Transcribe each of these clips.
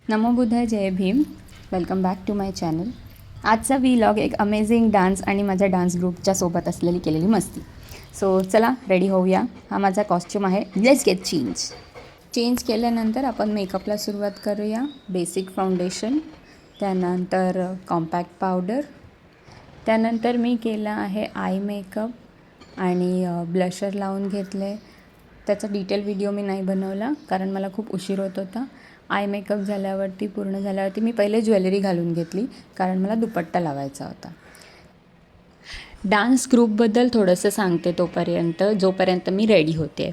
नमो बुद्धाय, जय Bhim. Welcome back to my channel. आजचा व्लॉग एक अमेझिंग डान्स आणि माझ्या डान्स ग्रुपच्या सोबत असलेली केलेली मस्ती. सो चला रेडी होऊया. हा माझा कॉस्ट्यूम आहे. लेट्स गेट चेंज केल्यानंतर आपण मेकअपला सुरुवात करूया. बेसिक फाउंडेशन, त्यानंतर कॉम्पॅक्ट पावडर, त्यानंतर मी केला आहे आय मेकअप आणि ब्लशर लावून घेतले. त्याचा डिटेल व्हिडिओ मी नाही बनवला कारण मला खूप उशीर होत होता. आय मेकअप झाल्यावरती पूर्ण झाल्यावरती मी पहिले ज्वेलरी घालून घेतली कारण मला दुपट्टा लावायचा होता. डान्स ग्रुपबद्दल थोडंसं सांगते जोपर्यंत मी रेडी होते.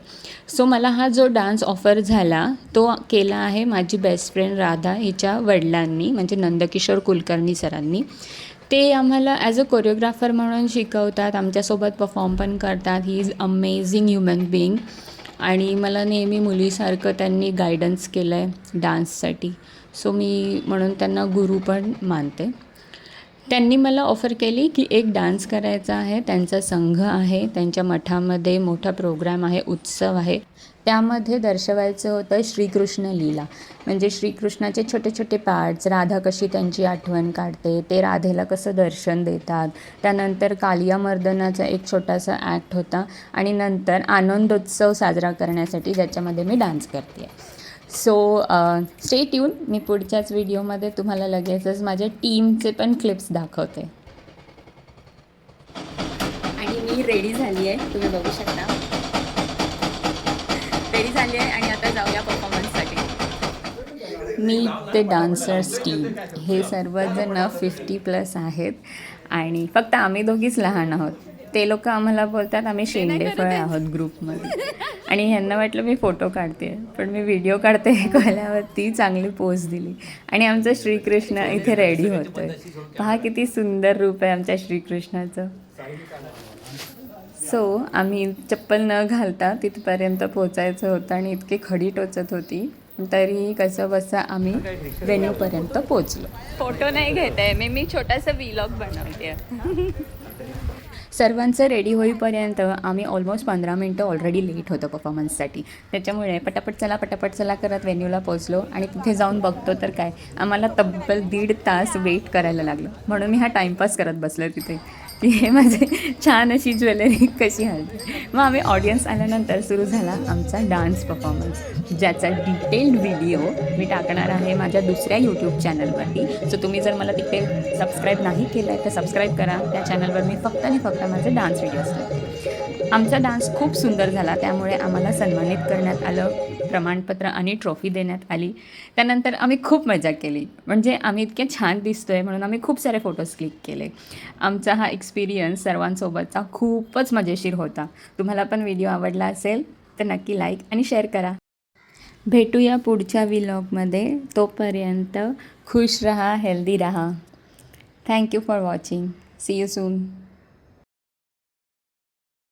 सो मला हा जो डान्स ऑफर झाला तो केला आहे माझी बेस्ट फ्रेंड राधा हिच्या वडिलांनी, म्हणजे नंदकिशोर कुलकर्णी सरांनी. ते आम्हाला ॲज अ कोरिओग्राफर म्हणून शिकवतात, आमच्यासोबत परफॉर्म पण करतात. He is amazing human being आणि मला नेहमी मुलीसारखं त्यांनी गायडन्स केलं आहे डान्ससाठी. सो मी म्हणून त्यांना गुरु पण मानते. त्यांनी मला ऑफर केली की एक डान्स करायचा आहे. त्यांचा संघ आहे, त्यांच्या मठामध्ये मोठा प्रोग्राम आहे, उत्सव आहे. त्यामध्ये दर्शवायचं होतं श्रीकृष्ण लीला, म्हणजे श्रीकृष्णाचे छोटे छोटे पार्ट्स, राधा कशी त्यांची आठवण काढते, ते राधेला कसं दर्शन देतात. त्यानंतर कालियामर्दनाचा एक छोटासा ॲक्ट होता आणि नंतर आनंदोत्सव साजरा करण्यासाठी ज्याच्यामध्ये मी डान्स करते. So stay tune. मी पुढच्याच व्हिडिओमध्ये तुम्हाला लगेचच माझ्या टीमचे पण क्लिप्स दाखवते. आणि मी रेडी झाली आहे, तुम्ही बघू शकता. रेडी झाली आहे आणि आता जाऊया परफॉर्मन्ससाठी. मी ते डान्सर्स टीम हे सर्वजण 50+ आहेत आणि फक्त आम्ही दोघीच लहान आहोत. ते लोक आम्हाला बोलतात आम्ही शेंडेफळ आहोत ग्रुपमध्ये. आणि ह्यांना वाटलं मी फोटो काढते, पण मी व्हिडिओ काढते हे कळल्यावरती चांगली पोज दिली. आणि आमचं श्रीकृष्ण इथे रेडी होतो आहे. पहा किती सुंदर रूप आहे आमच्या श्रीकृष्णाचं. सो आम्ही चप्पल न घालता तिथपर्यंत पोचायचं होतं आणि इतकी खडी टोचत होती, तरीही कसं बसं आम्ही व्हेन्यूपर्यंत पोचलो. फोटो नाही घेत आहे मी छोटासा व्लॉग बनवते. सर्वांचं रेडी होईपर्यंत आम्ही ऑलमोस्ट 15 मिनटं ऑलरेडी लेट होतो परफॉर्मन्ससाठी. त्याच्यामुळे पटापट चला करत व्हेन्यूला पोचलो आणि तिथे जाऊन बघतो तर काय, आम्हाला तब्बल 1.5 तास वेट करायला लागलं. म्हणून मी हा टाईमपास करत बसलो तिथे की हे माझे छान अशी ज्वेलरी कशी हलते. मग आम्ही ऑडियन्स आल्यानंतर सुरू झाला आमचा डान्स परफॉर्मन्स, ज्याचा डिटेल्ड व्हिडिओ मी टाकणार आहे माझ्या दुसऱ्या यूट्यूब चॅनलवरती. सो तुम्ही जर मला तिथे सबस्क्राईब नाही केलं आहे तर सबस्क्राईब करा. त्या चॅनलवर मी फक्त आणि फक्त माझे डान्स व्हिडिओ असतात. आमचा डान्स खूप सुंदर झाला, त्यामुळे आम्हाला सन्मानित करण्यात आलं, प्रमाणपत्र आणि ट्रॉफी देण्यात आली. त्यानंतर आम्ही खूप मजा केली, म्हणजे आम्ही इतके छान दिसतो आहे म्हणून आम्ही खूप सारे फोटोज क्लिक केले. आमचा हा एक्सपिरियन्स सर्वांसोबतचा खूपच मजेशीर होता. तुम्हाला पण व्हिडिओ आवडला असेल तर नक्की लाईक आणि शेअर करा. भेटूया पुढच्या व्लॉगमध्ये. तोपर्यंत खुश रहा, हेल्दी रहा. Thank you for watching. See you soon.